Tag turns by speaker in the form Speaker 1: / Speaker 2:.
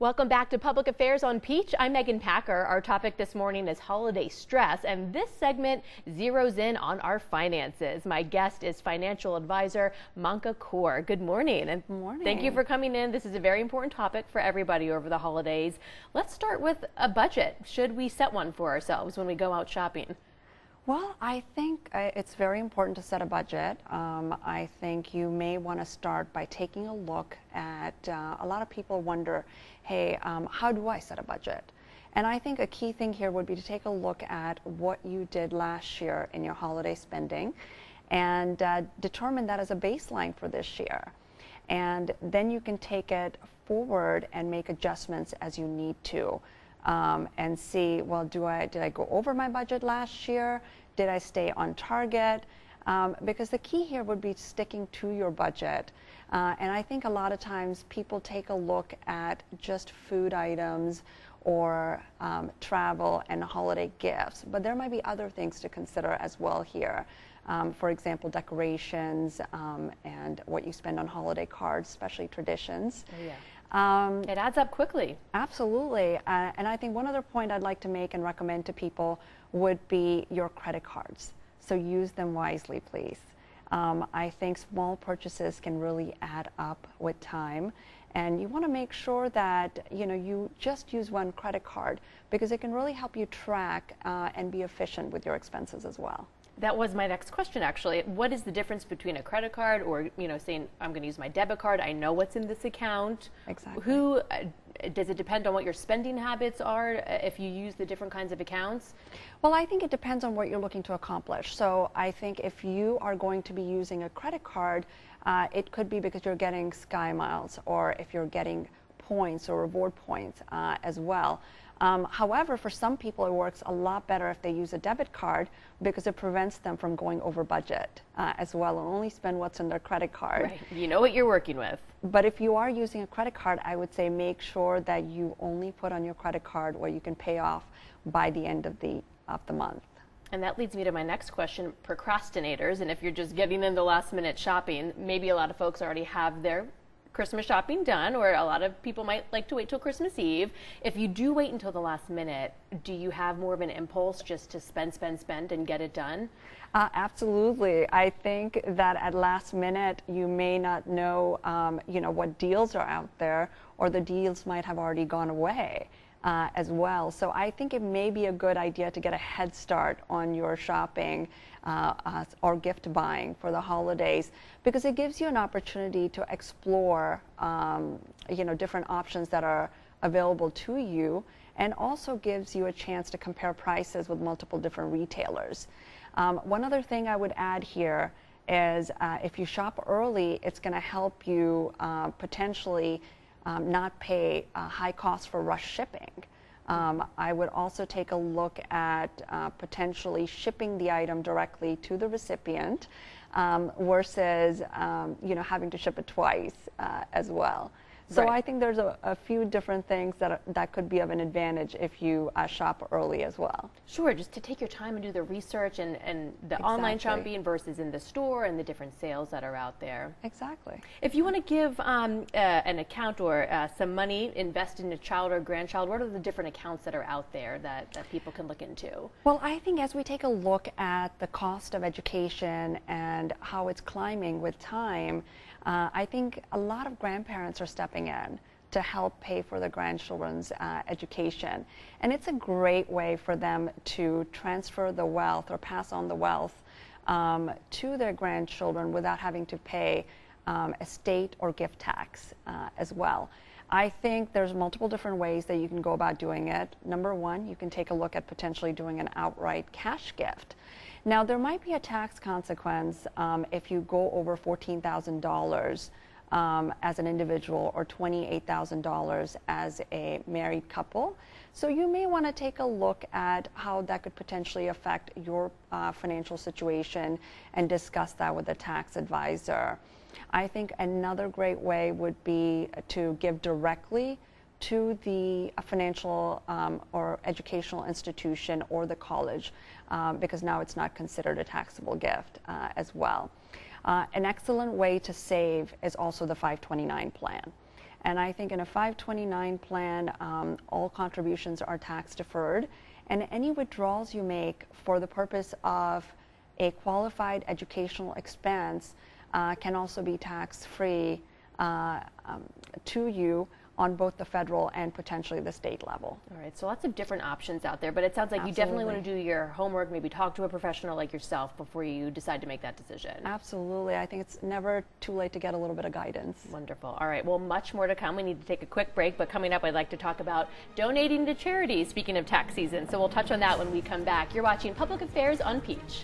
Speaker 1: Welcome back to Public Affairs on Peach. I'm Megan Packer. Our topic this morning is holiday stress, and this segment zeroes in on our finances. My guest is financial advisor Manka Kaur. Good morning. And
Speaker 2: Good morning.
Speaker 1: Thank you for coming in. This is a very important topic for everybody over the holidays. Let's start with a budget. Should we set one for ourselves when we go out shopping?
Speaker 2: Well, I think it's very important to set a budget. I think you may want to start by taking a look at, a lot of people wonder, hey, how do I set a budget? And I think a key thing here would be to take a look at what you did last year in your holiday spending and determine that as a baseline for this year. And then you can take it forward and make adjustments as you need to. And see, well, did I go over my budget last year? Did I stay on target? Because the key here would be sticking to your budget. And I think a lot of times people take a look at just food items or travel and holiday gifts, but there might be other things to consider as well here. For example, decorations and what you spend on holiday cards, especially traditions.
Speaker 1: Oh, yeah. It adds up quickly.
Speaker 2: Absolutely. And I think one other point I'd like to make and recommend to people would be your credit cards. So use them wisely, please. I think small purchases can really add up with time. And you want to make sure that you just use one credit card because it can really help you track and be efficient with your expenses as well.
Speaker 1: That was my next question, actually. What is the difference between a credit card or, saying I'm going to use my debit card? I know what's in this account.
Speaker 2: Exactly.
Speaker 1: Does it depend on what your spending habits are if you use the different kinds of accounts?
Speaker 2: Well, I think it depends on what you're looking to accomplish. So I think if you are going to be using a credit card, it could be because you're getting Sky Miles or if you're getting points or reward points as well. However, for some people, it works a lot better if they use a debit card because it prevents them from going over budget as well and only spend what's in their credit card.
Speaker 1: Right. You know what you're working with.
Speaker 2: But if you are using a credit card, I would say make sure that you only put on your credit card what you can pay off by the end of the month.
Speaker 1: And that leads me to my next question, procrastinators. And if you're just getting into last minute shopping, maybe a lot of folks already have their Christmas shopping done, or a lot of people might like to wait till Christmas Eve. If you do wait until the last minute, do you have more of an impulse just to spend and get it done?
Speaker 2: Absolutely. I think that at last minute you may not know, what deals are out there, or the deals might have already gone away. As well. So I think it may be a good idea to get a head start on your shopping or gift buying for the holidays because it gives you an opportunity to explore different options that are available to you and also gives you a chance to compare prices with multiple different retailers. One other thing I would add here is if you shop early, it's going to help you potentially not pay high costs for rush shipping. I would also take a look at potentially shipping the item directly to the recipient versus having to ship it twice as well. So
Speaker 1: Right.
Speaker 2: I think there's a few different things that could be of an advantage if you shop early as well.
Speaker 1: Sure, just to take your time and do the research and the
Speaker 2: Exactly.
Speaker 1: online shopping versus in the store and the different sales that are out there.
Speaker 2: Exactly.
Speaker 1: If you want to give an account or some money, invest in a child or grandchild, what are the different accounts that are out there that people can look into?
Speaker 2: Well, I think as we take a look at the cost of education and how it's climbing with time, I think a lot of grandparents are stepping in to help pay for their grandchildren's education. And it's a great way for them to transfer the wealth or pass on the wealth to their grandchildren without having to pay estate or gift tax as well. I think there's multiple different ways that you can go about doing it. Number one, you can take a look at potentially doing an outright cash gift. Now, there might be a tax consequence if you go over $14,000 as an individual or $28,000 as a married couple. So you may want to take a look at how that could potentially affect your financial situation and discuss that with a tax advisor. I think another great way would be to give directly to the financial or educational institution or the college because now it's not considered a taxable gift as well. An excellent way to save is also the 529 plan. And I think in a 529 plan, all contributions are tax deferred, and any withdrawals you make for the purpose of a qualified educational expense can also be tax-free to you on both the federal and potentially the state level.
Speaker 1: All right, so lots of different options out there, but it sounds like you definitely want to do your homework, maybe talk to a professional like yourself before you decide to make that decision.
Speaker 2: Absolutely. I think it's never too late to get a little bit of guidance.
Speaker 1: Wonderful. All right, well, much more to come. We need to take a quick break, but coming up, I'd like to talk about donating to charities, speaking of tax season. So we'll touch on that when we come back. You're watching Public Affairs on Peach.